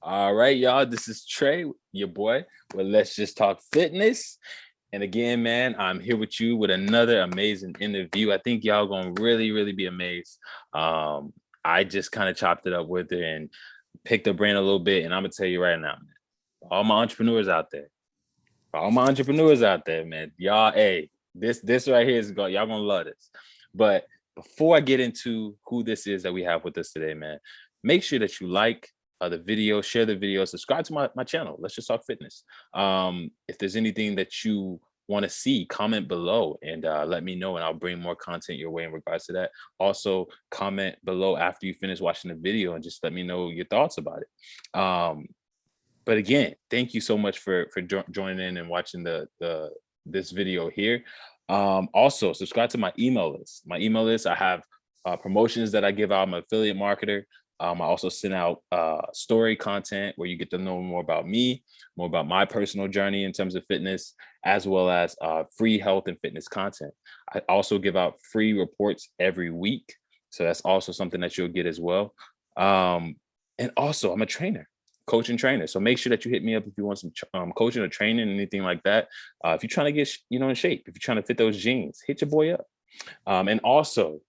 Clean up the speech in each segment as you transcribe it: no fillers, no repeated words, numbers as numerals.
All right, y'all. This is Trey, your boy, with Let's Just Talk Fitness. And again, man, I'm here with you with another amazing interview. I think y'all gonna really be amazed. I just kind of chopped it up with her and picked her brain a little bit. And I'm gonna tell you right now, man, all my entrepreneurs out there, man, y'all, hey, this right here is going, y'all gonna love this. But before I get into who this is that we have with us today, man, make sure that you like the video, share the video, subscribe to my channel. Let's Just Talk Fitness. If there's anything that you want to see, comment below and let me know, and I'll bring more content your way in regards to that. Also, comment below after you finish watching the video and just let me know your thoughts about it. But again, thank you so much for joining in and watching this video here. Also, subscribe to my email list. I have promotions that I give out. I'm an affiliate marketer. I also send out story content where you get to know more about me, more about my personal journey in terms of fitness, as well as free health and fitness content. I also give out free reports every week. So that's also something that you'll get as well. And also, I'm a trainer, coach and trainer. So make sure that you hit me up if you want some coaching or training, anything like that. If you're trying to get in shape, if you're trying to fit those jeans, hit your boy up. And also,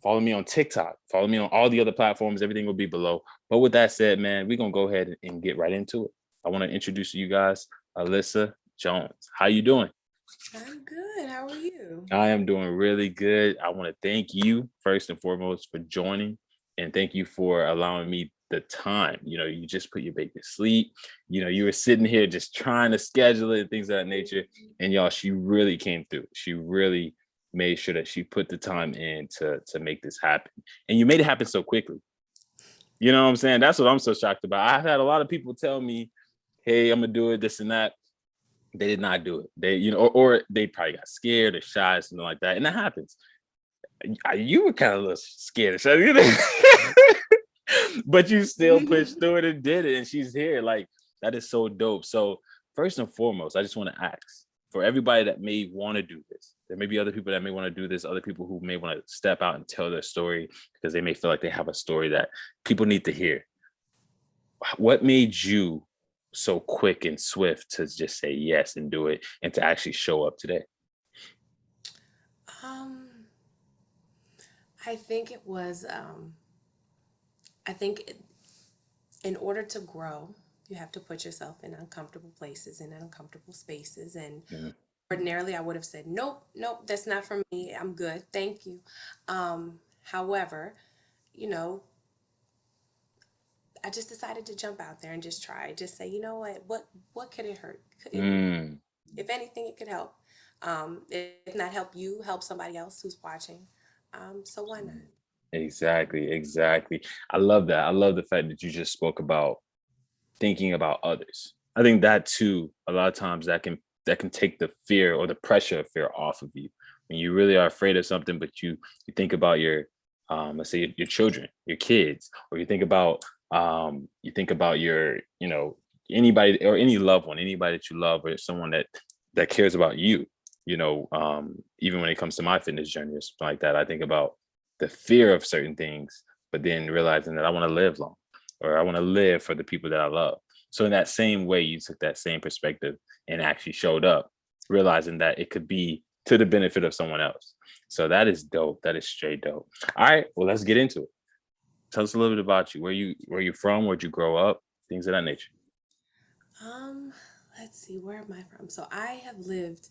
follow me on TikTok. Follow me on all the other platforms. Everything will be below. But with that said, man, we're going to go ahead and get right into it. I want to introduce you guys, AlyssaJones. How you doing? I'm good. How are you? I am doing really good. I want to thank you first and foremost for joining, and thank you for allowing me the time. You just put your baby to sleep. You were sitting here just trying to schedule it and things of that nature. And y'all, she really came through. She really made sure that she put the time in to make this happen. And you made it happen so quickly. You know what I'm saying? That's what I'm so shocked about. I've had a lot of people tell me, hey, I'm gonna do it, this and that. They did not do it. They, or they probably got scared or shy, something like that. And that happens. You were kind of a little scared, but you still pushed through it and did it. And she's here. Like, that is so dope. So first and foremost, I just want to ask for everybody that may want to do this. There may be other people that may want to do this, other people who may want to step out and tell their story because they may feel like they have a story that people need to hear. What made you so quick and swift to just say yes and do it and to actually show up today? Um, I think it was, I think it, in order to grow, you have to put yourself in uncomfortable places and uncomfortable spaces. And Mhm. ordinarily, I would have said, nope, nope, that's not for me. I'm good. Thank you. However, you know, I just decided to jump out there and just try. Just say, you know what could it hurt? Mm. If anything, it could help. If not help you, help somebody else who's watching. So why not? Exactly. I love that. I love the fact that you just spoke about thinking about others. I think that too, a lot of times that can take the fear or the pressure of fear off of you. When you really are afraid of something, but you think about your let's say your children, your kids, or you think about your, anybody or any loved one, anybody that you love, or someone that cares about you. Even when it comes to my fitness journey or something like that, I think about the fear of certain things, but then realizing that I want to live long, or I want to live for the people that I love. So in that same way, you took that same perspective and actually showed up, realizing that it could be to the benefit of someone else. So that is dope. That is straight dope. All right, well, let's get into it. Tell us a little bit about you. Where you from? Where'd you grow up? Things of that nature. Um, let's see, where am I from? So I have lived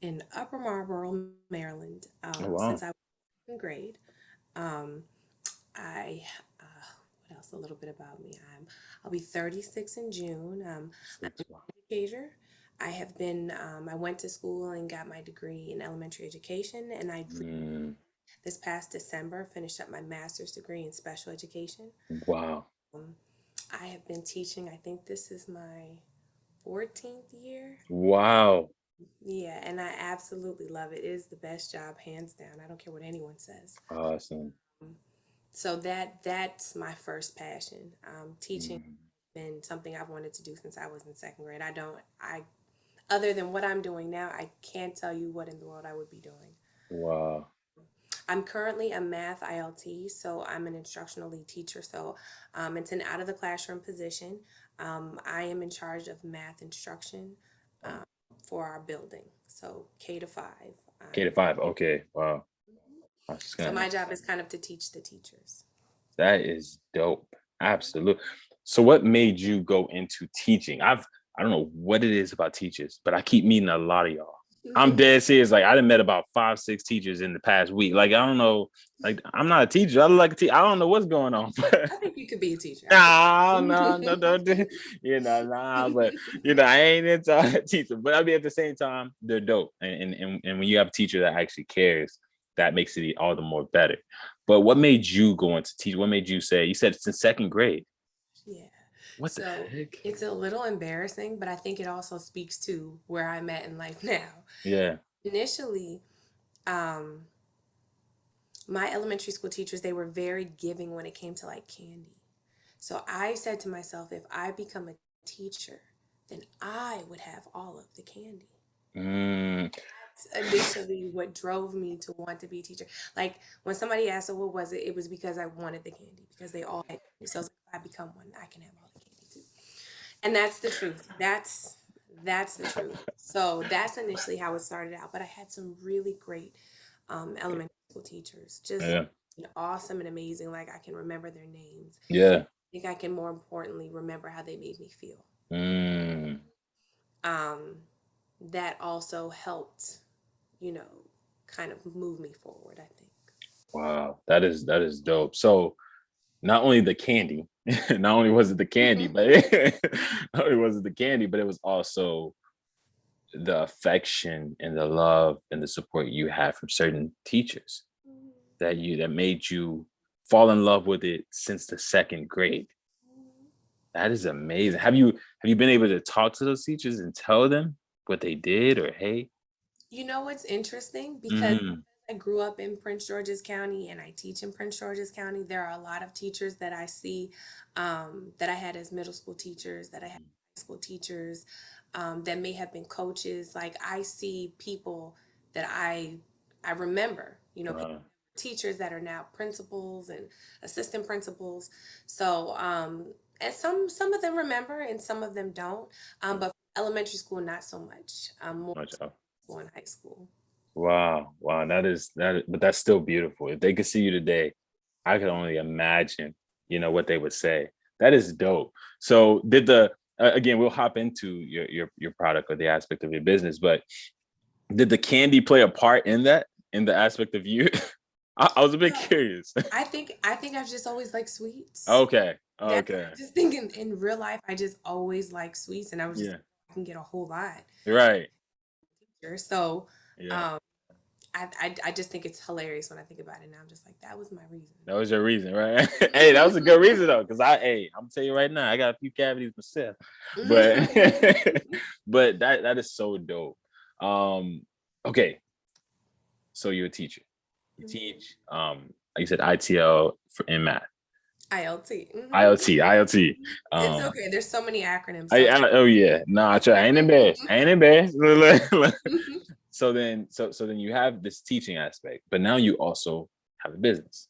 in Upper Marlboro, Maryland, Oh since I wow. was in grade. Um, I what else? A little bit about me. I'll be 36 in June. I'm Six. an Wow. educator. I have been. I went to school and got my degree in elementary education, and Mm, this past December finished up my master's degree in special education. wow. Um, I have been teaching. I think this is my 14th year. Wow. Yeah, and I absolutely love it. It is the best job, hands down. I don't care what anyone says. Awesome. So that's my first passion. Teaching Mm, has been something I've wanted to do since I was in second grade. I other than what I'm doing now, I can't tell you what in the world I would be doing. wow. I'm currently a math ILT, so I'm an instructional lead teacher. So it's an out of the classroom position. I am in charge of math instruction um, for our building, so K to 5. K to 5. Okay. Wow. I was just So gonna. my job is kind of to teach the teachers. That is dope. Absolutely. So what made you go into teaching? I don't know what it is about teachers, but I keep meeting a lot of y'all. I'm dead serious. Like I done met about 5, 6 teachers in the past week. Like I don't know. Like I'm not a teacher. I look like a teacher. I don't know what's going on. I think you could be a teacher. Nah, no, no, don't do, nah, but I ain't into teaching. But I mean, at the same time, they're dope, and when you have a teacher that actually cares, that makes it all the more better. But what made you go into teach? What made you say? You said it's in second grade. Yeah. What the So heck? it's a little embarrassing, but I think it also speaks to where I'm at in life now. Yeah. Initially, um, my elementary school teachers, they were very giving when it came to like candy. So I said to myself, if I become a teacher, then I would have all of the candy. Mm, That's initially what drove me to want to be a teacher. Like when somebody asked, "So what was it?" It was because I wanted the candy because they all had candy. So I was like, if I become one, I can have all the candy too. And that's the truth. That's the truth. So that's initially how it started out. But I had some really great elementary school teachers, just yeah. awesome and amazing. Like I can remember their names. Yeah. I think I can more importantly remember how they made me feel. Mm, Um, that also helped, you know, kind of move me forward, I think. wow. That is dope. So not only the candy, not only was it the candy, but not only was it the candy, but it was also the affection and the love and the support you had from certain teachers that made you fall in love with it since the second grade. That is amazing. Have you been able to talk to those teachers and tell them what they did or hey? You know what's interesting? Because Mm, I grew up in Prince George's County and I teach in Prince George's County, there are a lot of teachers that I see that I had as middle school teachers, that I had high school teachers, that may have been coaches. Like I see people that I remember, wow. teachers that are now principals and assistant principals. So and some of them remember and some of them don't. But elementary school, not so much. More Much of. school and high school. Wow, wow, but that's still beautiful. If they could see you today, I could only imagine, what they would say. That is dope. So did the again, we'll hop into your product or the aspect of your business, but did the candy play a part in that, in the aspect of you? I was a bit No, curious. I think I've just always liked sweets. Okay, That's okay, I just think in real life I just always like sweets and I was just yeah, I can get a whole lot right, here. So yeah. um I just think it's hilarious when I think about it now. I'm just like that was my reason. That was your reason, right? Hey, that was a good reason though, because I'm tell you right now, I got a few cavities myself, but but that is so dope. Um, okay, so you're a teacher. You teach, like you said, ITL in math, ILT. IoT. It's Um, okay. There's so many acronyms. I, Don't. I oh yeah, no, I ain't embarrassed. I ain't embarrassed. So then you have this teaching aspect, but now you also have a business.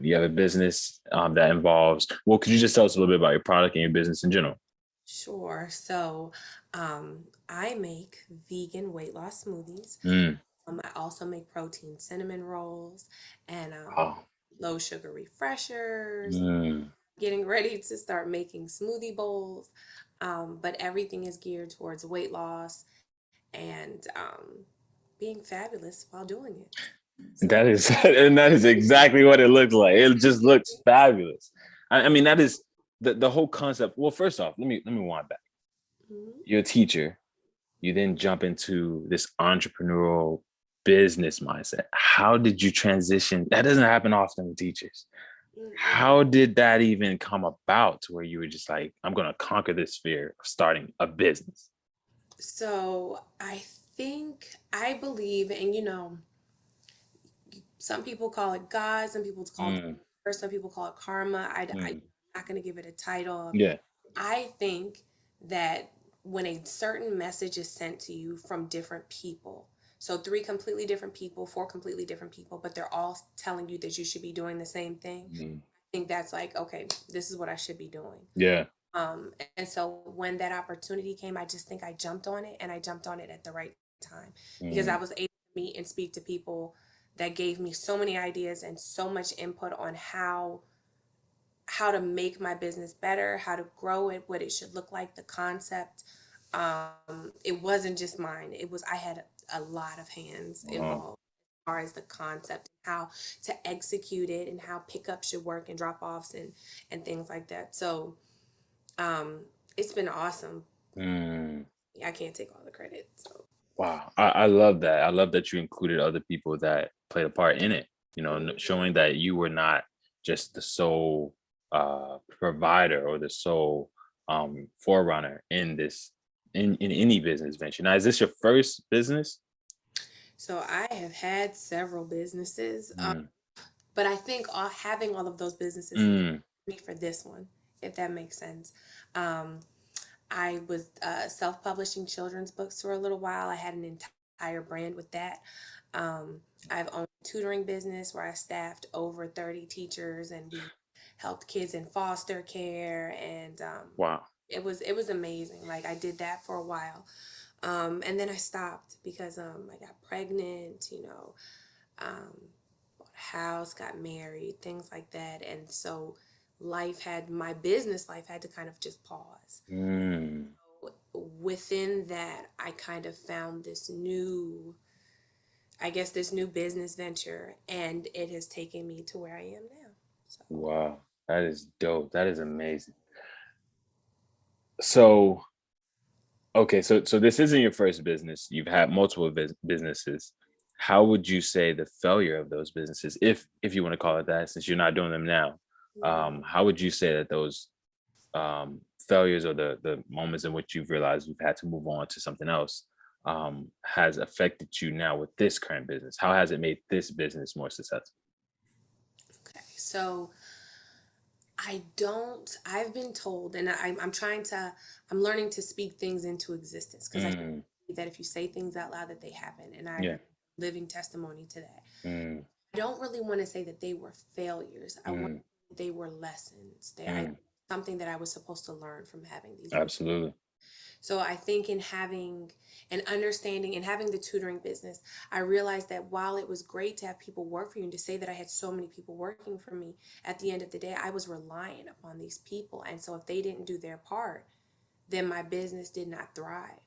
You have a business that involves. Well, could you just tell us a little bit about your product and your business in general? Sure. So, I make vegan weight loss smoothies. Mm, I also make protein cinnamon rolls and wow. low sugar refreshers. Mm. Getting ready to start making smoothie bowls. But everything is geared towards weight loss and being fabulous while doing it. So, That is, and that is exactly what it looks like. It just looks fabulous. I mean, that is the whole concept. Well, first off, let me wind back. mhm. You're a teacher. You then jump into this entrepreneurial business mindset. How did you transition? That doesn't happen often with teachers. Mm-mm. How did that even come about to where you were just like, I'm going to conquer this fear of starting a business? So I believe, and some people call it God, some people call it, Mm, or some people call it karma. I'm mm, not going to give it a title. yeah. I think that when a certain message is sent to you from different people, So 3 completely different people, 4 completely different people, but they're all telling you that you should be doing the same thing. Mm. I think that's like, okay, this is what I should be doing. Yeah. And so when that opportunity came, I just think I jumped on it, and I jumped on it at the right time, because I Mm. was able to meet and speak to people that gave me so many ideas and so much input on how to make my business better, how to grow it, what it should look like, the concept. It wasn't just mine. I had a lot of hands Wow. involved as far as the concept, how to execute it, and how pickups should work and drop offs and things like that. So um, it's been awesome. Mm. I can't take all the credit. So Wow. I love that. I love that you included other people that played a part in it, showing that you were not just the sole provider or the sole forerunner in this in any business venture. Now, is this your first business? so I have had several businesses, Mm. but I think having all of those businesses Mm. me for this one, if that makes sense. Um, I was self-publishing children's books for a little while. I had an entire brand with that. Um, I've owned a tutoring business where I staffed over 30 teachers, and we helped kids in foster care, and Wow. it was amazing. Like, I did that for a while, and then I stopped because I got pregnant. Um, bought a house, got married, things like that, and so my business life had to kind of just pause. Mm. Within that, I kind of found this new business venture, and it has taken me to where I am now. So, Wow. That is dope. That is amazing. So, okay, so this isn't your first business. You've had multiple businesses. How would you say the failure of those businesses, if you want to call it that, since you're not doing them now, mm, how would you say that those failures or the moments in which you've realized you've had to move on to something else has affected you now with this current business? How has it made this business more successful? okay. So I've been told, and I'm learning to speak things into existence, because I Mm. believe that if you say things out loud, that they happen. And I'm Yeah. living testimony to that. Mm. I don't really want to say that they were failures. I want Mm. they were lessons. Mm. Something that I was supposed to learn from having these. Absolutely. So I think in having an understanding and having the tutoring business, I realized that while it was great to have people work for you and to say that I had so many people working for me, at the end of the day, I was reliant upon these people. And so if they didn't do their part, then my business did not thrive.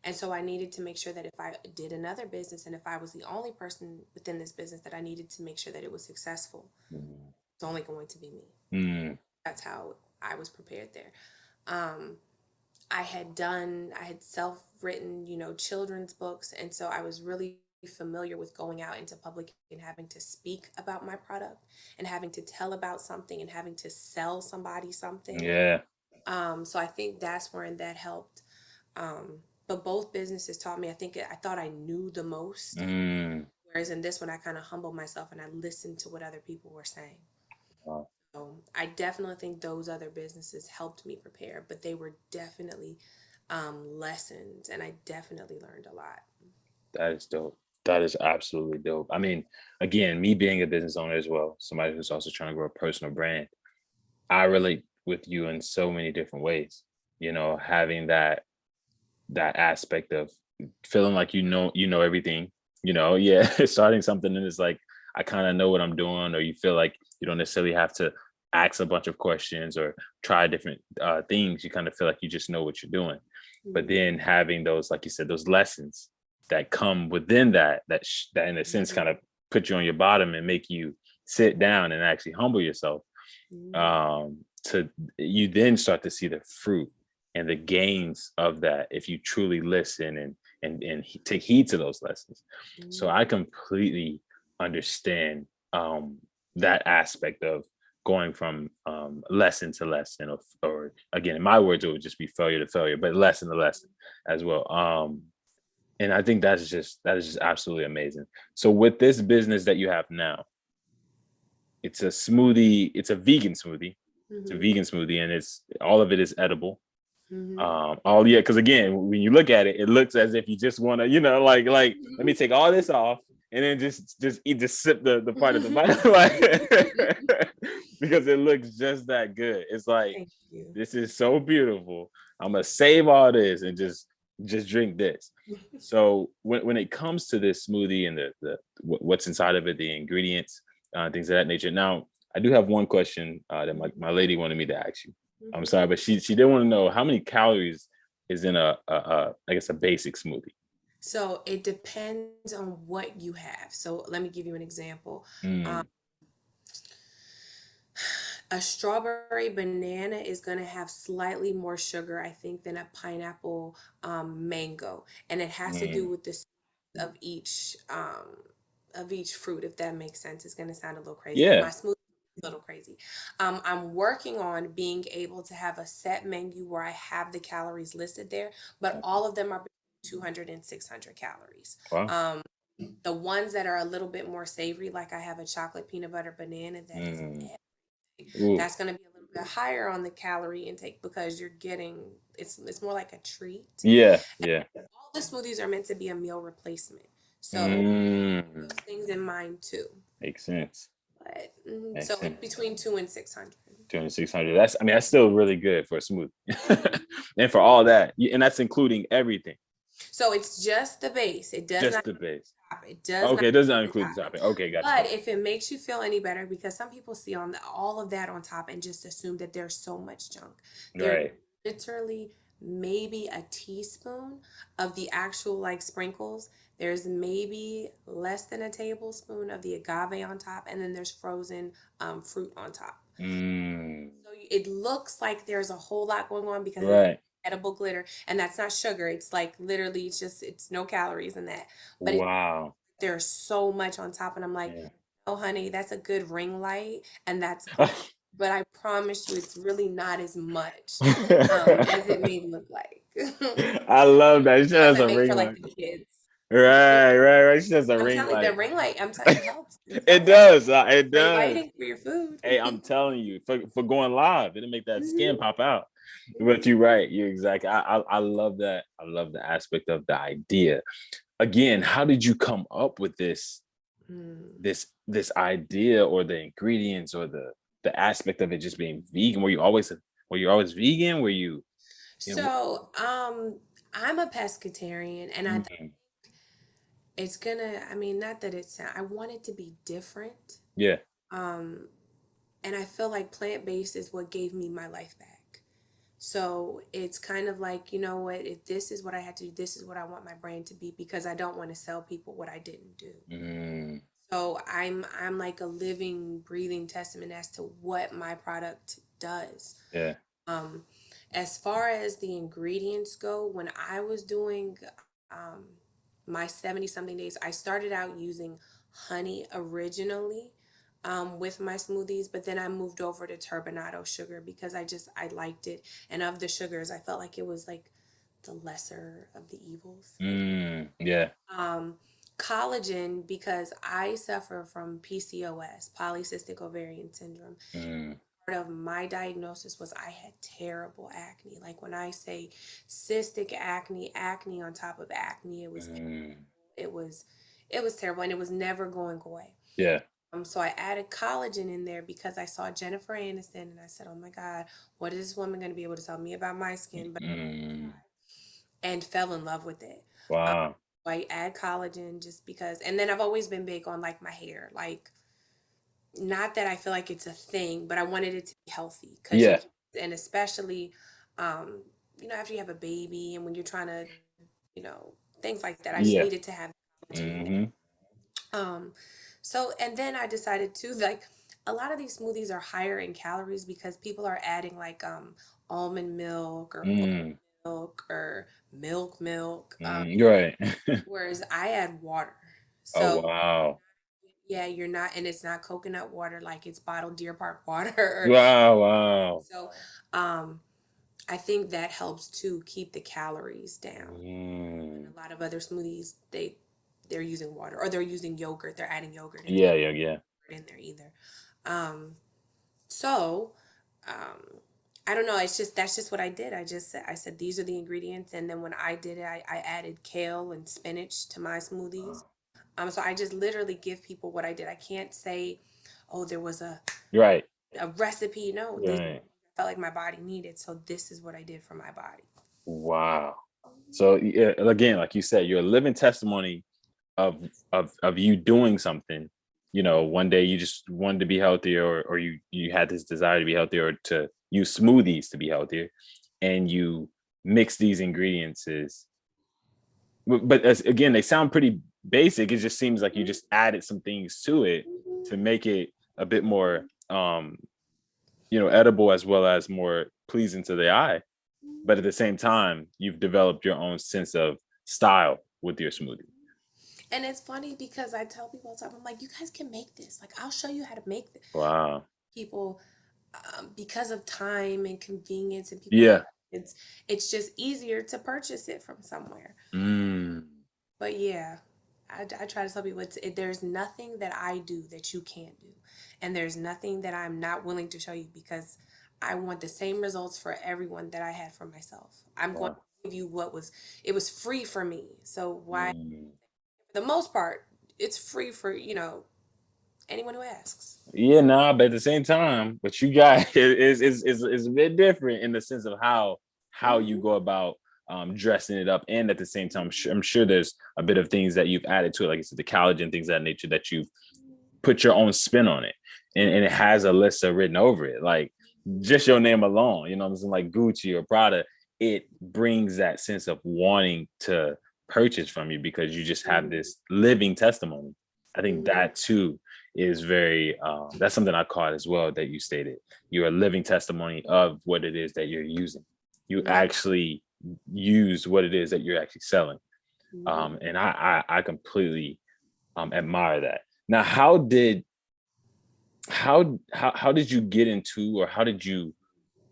And so I needed to make sure that if I did another business, and if I was the only person within this business, that I needed to make sure that it was successful. Mm. It's only going to be me. Mm. That's how I was prepared there. Um, I had self-written, children's books. And so I was really familiar with going out into public and having to speak about my product, and having to tell about something, and having to sell somebody something. Yeah. So I think that's where that helped. But both businesses taught me, I thought I knew the most. Mm. Whereas in this one, I kind of humbled myself, and I listened to what other people were saying. Wow. So I definitely think those other businesses helped me prepare, but they were definitely lessons, and I definitely learned a lot. That is dope. That is absolutely dope. I mean, again, me being a business owner as well, somebody who's also trying to grow a personal brand, I relate with you in so many different ways. Having that aspect of feeling like you know everything. Yeah, starting something and it's like I kind of know what I'm doing, or you feel like you don't necessarily have to ask a bunch of questions or try different things. You kind of feel like you just know what you're doing. But Mhm. then having those, like you said, those lessons that come within that in a sense kind of put you on your bottom and make you sit down and actually humble yourself, Mhm. to you then start to see the fruit and the gains of that if you truly listen and take heed to those lessons. So Mhm. I completely understand that aspect of going from lesson to lesson, or again, in my words, it would just be failure to failure, but lesson to lesson as well. And I think that is just absolutely amazing. So with this business that you have now, it's a smoothie, it's a vegan smoothie, Mhm. and it's all of it is edible. Mhm. Oh yeah, because again, when you look at it, it looks as if you just want to, like let me Mhm. take all this off and then just eat, just sip the part of the bite, like, because it looks just that good. It's like, Thank you. this is so beautiful. I'm gonna save all this and just drink this. So when it comes to this smoothie and what's inside of it, the ingredients, things of that nature. Now, I do have one question that my lady wanted me to ask you. I'm Mhm. sorry, but she did want to know how many calories is in I guess a basic smoothie. So it depends on what you have. So let me give you an example. Um, Mm, a strawberry banana is going to have slightly more sugar, I think, than a pineapple mango, and it has to do mm. with the of each fruit. If that makes sense, it's going to sound a little crazy, but Yeah. my smoothie is a little crazy. I'm working on being able to have a set menu where I have the calories listed there, but all of them are between 200 and 600 calories. Wow. Um, the ones that are a little bit more savory, like I have a chocolate peanut butter banana that is Mm. Ooh. that's going to be a little bit higher on the calorie intake because you're getting it's more like a treat. Yeah. Yeah. All the smoothies are meant to be a meal replacement, so Mm. those things in mind too. Makes sense. But Makes so sense. between 2 and 600. 2,600. That's still really good for a smoothie, and for all that, and that's including everything, So it's just the base. It does just not the base. top. It does not Okay, it does not include the include the topping. topping. Okay, But gotcha. if it makes you feel any better, because some people see all of that on top and just assume that there's so much junk. There's Right. literally maybe a teaspoon of the actual like sprinkles. There's maybe less than a tablespoon of the agave on top, and then there's frozen fruit on top. Mm. So it looks like there's a whole lot going on because it's Right. edible glitter, and that's not sugar. It's like literally it's no calories in that. But Wow. there's so much on top, and I'm like, Yeah. oh, honey, that's a good ring light, and that's great. But I promise you, it's really not as much as it may look like. I love that. She Ones has I a make for ring like light. the kids. Right. She has a I'm ring telling you, the light. ring light, it helps. I'm It telling you, that's does. It great does. lighting for your food. Hey, I'm telling you, for going live, it'll make that skin Mhm. pop out. But you're right. You're exactly. I love that. I love the aspect of the idea. Again, how did you come up with Mm. this idea or the ingredients or the aspect of it just being vegan? Were you always vegan? Were you, So, I'm a pescatarian, and I think mhm. it's gonna, I mean, not that it's, I want it to be different. Yeah. Um, and I feel like plant-based is what gave me my life back. So it's kind of like, you know what, if this is what I had to do, this is what I want my brand to be because I don't want to sell people what I didn't do. Mm, So I'm like a living, breathing testament as to what my product does. yeah. Um, as far as the ingredients go, when I was doing um, my 70 something days, I started out using honey originally with my smoothies, but then I moved over to turbinado sugar because I liked it. And of the sugars, I felt like it was like the lesser of the evils. Yeah. Um, Collagen, because I suffer from PCOS, polycystic ovarian syndrome. Mm, Part of my diagnosis was I had terrible acne. Like when I say cystic acne, acne on top of acne, mm, it was it was terrible and it was never going away. yeah. So I added collagen in there because I saw Jennifer Aniston and I said, "Oh my God, what is this woman going to be able to tell me about my skin?" But Mm, and fell in love with it. Um, wow. I add collagen just because, and then I've always been big on like my hair, like not that I feel like it's a thing, but I wanted it to be healthy because Yeah. and especially, um, after you have a baby and when you're trying to, things like that, I just Yeah. needed to have collagen in Hmm. there. So, and then I decided to like, a lot of these smoothies are higher in calories because people are adding like, almond milk or oat Mm, milk or milk. you're right. Whereas I add water. Oh So wow. yeah, you're not, and it's not coconut water like it's bottled Deer Park water. Or, Wow. Wow. so um, I think that helps to keep the calories down. And Mm, a lot of other smoothies, they're using water or they're using yogurt. They're adding yogurt in there, yeah. in there either. Um, so um, I don't know. That's just what I did. I said these are the ingredients, and then when I did it, I added kale and spinach to my smoothies. So I just literally give people what I did. I can't say, oh, there was Right. a recipe. No, these Right. felt like my body needed, so this is what I did for my body. Wow. So yeah, again, like you said, you're a living testimony of of you doing something. One day you just wanted to be healthier, or you had this desire to be healthier, or to use smoothies to be healthier, and you mix these ingredients. But again, they sound pretty basic. It just seems like you just added some things to it to make it a bit more edible, as well as more pleasing to the eye. But at the same time, you've developed your own sense of style with your smoothie. And it's funny because I tell people all the time, I'm like, you guys can make this. Like, I'll show you how to make this. Wow. People, because of time and convenience, and people Yeah. it's just easier to purchase it from somewhere. Mm. But yeah, I try to tell people there's nothing that I do that you can't do, and there's nothing that I'm not willing to show you, because I want the same results for everyone that I had for myself. I'm going Wow. to give you it was free for me. So why, Mm. for the most part, it's free for anyone who asks. Yeah, nah, but at the same time, what you got is a bit different in the sense of how you Hmm. go about dressing it up, and at the same time, I'm sure there's a bit of things that you've added to it, like I said, the collagen, things of that nature, that you've put your own spin on it, and it has Alyssa written over it, like just your name alone. You know what I'm saying? Like Gucci or Prada, it brings that sense of wanting to purchase from you because you just have Hmm. this living testimony. I think Hmm. that too is very that's something I caught as well, that you stated you're a living testimony of what it is that you're using. You Yeah. actually use what it is that you're actually selling. Hmm. And I completely admire that. Now, how did you get into, or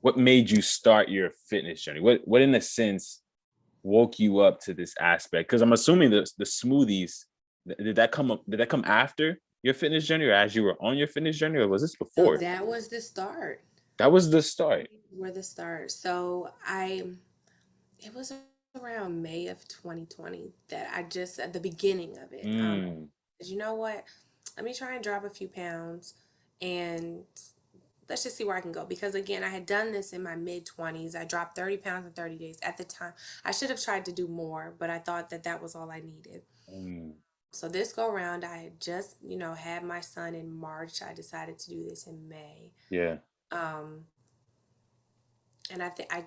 what made you start your fitness journey? What in a sense woke you up to this aspect? Because I'm assuming the smoothies, did that come after your fitness journey, or as you were on your fitness journey, or was this So before? that was the start. That was the start. Were the start. So it was around May of 2020 that I just, at the beginning of it, Mm, you know what? Let me try and drop a few pounds, and let's just see where I can go. Because again, I had done this in my mid 20s. I dropped 30 pounds in 30 days. At the time, I should have tried to do more, but I thought that that was all I needed. mm, So this go around, I had just, had my son in March. I decided to do this in May. yeah. Um, and I think I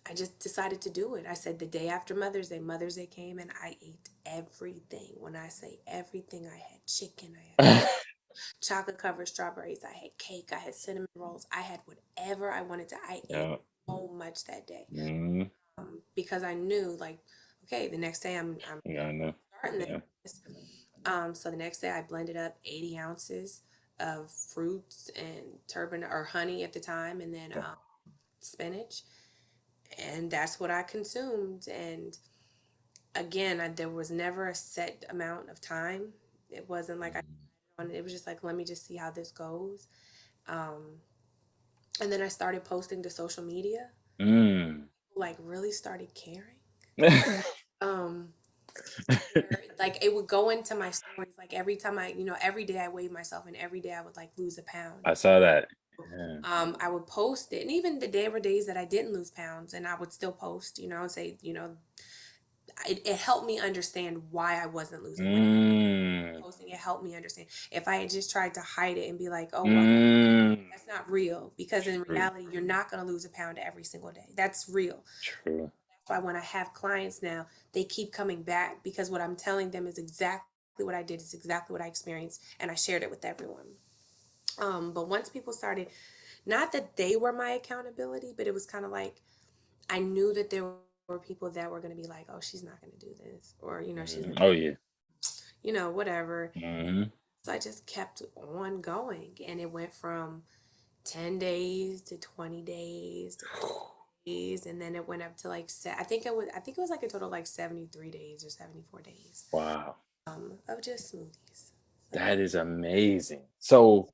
I just decided to do it. I said the day after Mother's Day came, and I ate everything. When I say everything, I had chicken, I had chocolate covered strawberries, I had cake, I had cinnamon rolls, I had whatever I wanted to. I ate Yeah. so much that day, Mm, because I knew, like, okay, the next day I'm yeah, I know. starting Yeah. this. So the next day I blended up 80 ounces of fruits and turban or honey at the time, and then Yeah. spinach, and that's what I consumed. And again, there was never a set amount of time. It wasn't like it was just like, let me just see how this goes. Um, and then I started posting to social media, Mm. like really started caring. Um, like it would go into my stories, like every time every day I weighed myself, and every day I would like lose a pound. I saw that. Yeah. I would post it, and even there were days that I didn't lose pounds, and I would still post. I would say, it helped me understand why I wasn't losing weight. Mm. Posting it helped me understand. If I had just tried to hide it and be like, oh, well, Mm. that's not real, because in True. reality, you're not going to lose a pound every single day. That's real. True. That's why when I have clients now, they keep coming back, because what I'm telling them is exactly what I did, is exactly what I experienced, and I shared it with everyone. But once people started, not that they were my accountability, but it was kind of like I knew that there were people that were going to be like, oh, she's not going to do this, or she's Mm. Oh yeah. whatever. Hmm. So I just kept on going, and it went from 10 days to 20 days to 40 days, and then it went up to like I think it was like a total of like 73 days or 74 days Wow. of just smoothies. So yeah. That is amazing. So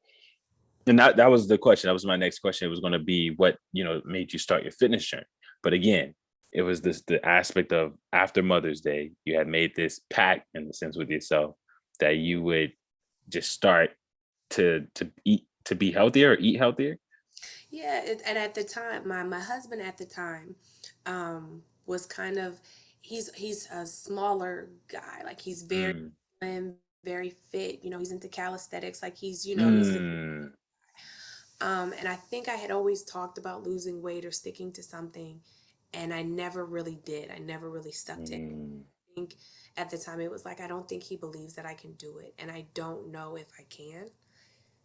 And that was the question. That was my next question. It was going to be what, made you start your fitness journey. But again, it was the aspect of after Mother's Day, you had made this pact in the sense with yourself that you would just start to be healthier or eat healthier. Yeah, and at the time, my husband at the time was kind of he's a smaller guy. Like he's very Mm, slim, very fit. He's into calisthenics. Like he's a mm, and I think I had always talked about losing weight or sticking to something, and I never really did. I never really stuck to it. mm, I think at the time it was like I don't think he believes that I can do it, and I don't know if I can.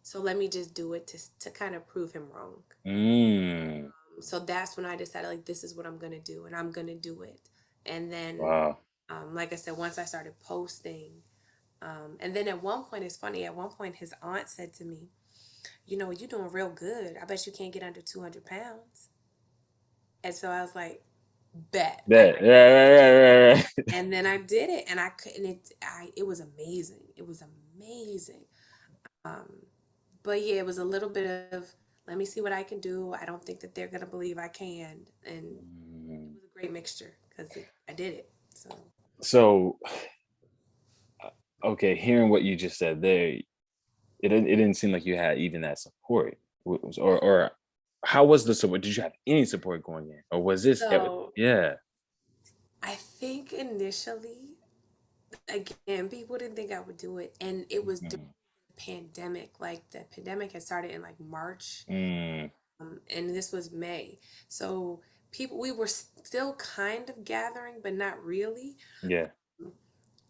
So let me just do it to kind of prove him wrong. mm. So that's when I decided like this is what I'm gonna do, and I'm gonna do it. And then, Wow. like I said, once I started posting, and then at one point, it's funny. At one point, his aunt said to me, "You're doing real good. I bet you can't get under 200 pounds." And so I was like, "Bet." That, right. And then I did it, and I couldn't. It was amazing. It was amazing. Um, but yeah, it was a little bit of let me see what I can do. I don't think that they're gonna believe I can, and it Mm. was a great mixture because I did it. So So, okay, hearing what you just said there, it didn't seem like you had even that support. Or how was the support? Did you have any support going in, or was this? so Yeah. I think initially, again, people didn't think I would do it, and it was during Mhm. the pandemic. Like the pandemic had started in like March, Mm, and this was May. So we were still kind of gathering, but not really. yeah.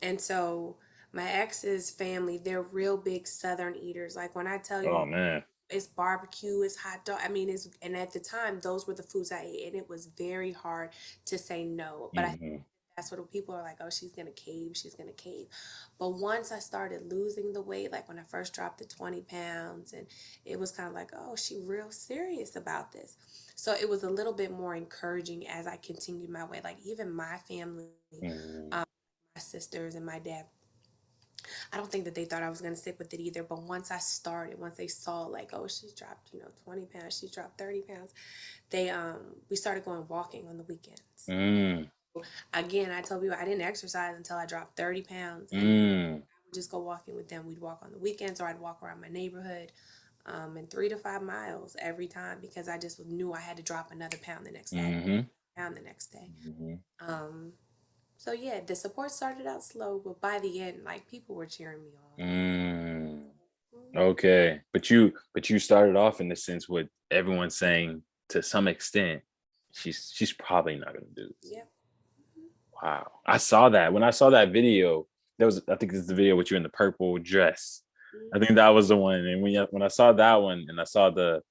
And so my ex's family, they're real big Southern eaters. Like when I tell Oh you man. it's barbecue, it's hot dog. I mean, and at the time, those were the foods I ate, and it was very hard to say no. But I think Hmm. that's what people are like, oh, she's gonna cave, she's gonna cave. But once I started losing the weight, like when I first dropped the 20 pounds, and it was kind of like, oh, she real serious about this. So it was a little bit more encouraging as I continued my way. Like even my family, Hmm. um, my sisters and my dad, I don't think that they thought I was going to stick with it either. But once they saw like, oh, she's dropped, 20 pounds, she's dropped 30 pounds, we started going walking on the weekends. Mm, Again, I told people I didn't exercise until I dropped 30 pounds. And mm, I would just go walking with them. We'd walk on the weekends or I'd walk around my neighborhood and 3 to 5 miles every time because I just knew I had to drop another pound the next day, hmm, pound the next day. hmm. Um, so yeah, the support started out slow, but by the end, like people were cheering me Mm. on. Okay, but you started off in the sense with everyone saying to some extent, she's probably not gonna do this. Yep. Wow, I saw that when I saw that video. There was, I think, this is the video with you in the purple dress. I think that was the one. And when I saw that one and I saw the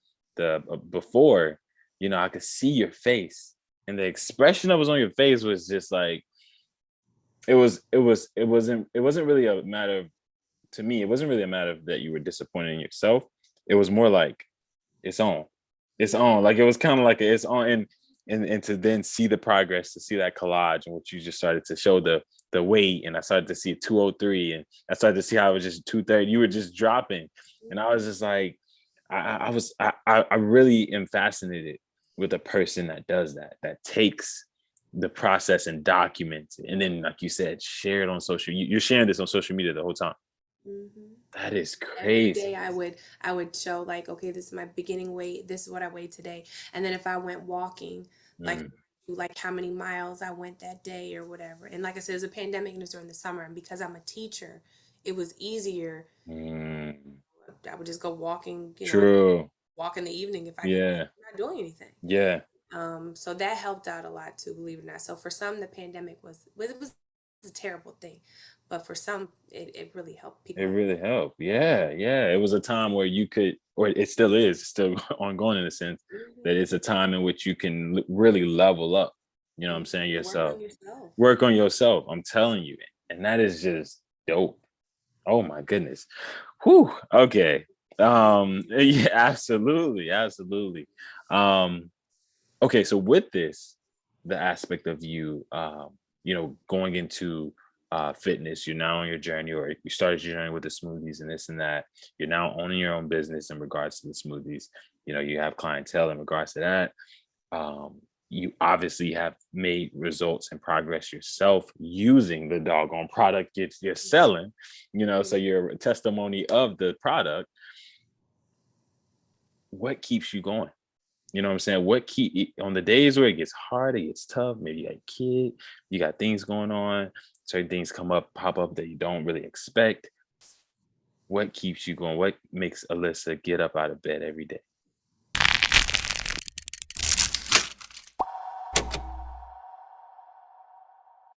before, I could see your face, and the expression that was on your face was just like it wasn't really a matter of, to me, it wasn't really a matter of that you were disappointed in yourself. It was more like it's on. It's on. Like it was kind of like it's on, and to then see the progress, to see that collage and what you just started to show the weight, and I started to see 203, and I started to see how it was just 230. You were just dropping, and I was just like, I really am fascinated with a person that does that takes the process and documents it, and then, like you said, share it on social. You're sharing this on social media the whole time. Mm-hmm. That is Every day crazy. I would show like, okay, this is my beginning weight, this is what I weighed today. And then if I went walking, like Mm, like how many miles I went that day or whatever. And like I said, it was a pandemic and it was during the summer. And because I'm a teacher, it was easier. mm. I would just go walking, True. walk in the evening if I could. Yeah. I'm not doing anything. Yeah. So that helped out a lot too, believe it or not. So for some, the pandemic was a terrible thing, but for some, it really helped It people. really helped. Yeah. Yeah. It was a time where you could, or it still is, still ongoing in a sense that Hmm. it's a time in which you can really level up. You know what I'm saying? And work Yourself. on yourself. Work on yourself. I'm telling you. And that is just dope. Oh my goodness. Whew. Okay. Yeah, absolutely. Absolutely. Um, okay, so with this, the aspect of you, going into fitness. You're now on your journey, or you started your journey with the smoothies and this and that. You're now owning your own business in regards to the smoothies. You know, you have clientele in regards to that. You obviously have made results and progress yourself using the doggone product you're selling, you know, so you're a testimony of the product. What keeps you going? You know what I'm saying? What keep on the days where it gets hard, it gets tough, maybe you got a kid, you got things going on, certain things pop up that you don't really expect. What keeps you going? What makes Alyssa get up out of bed every day?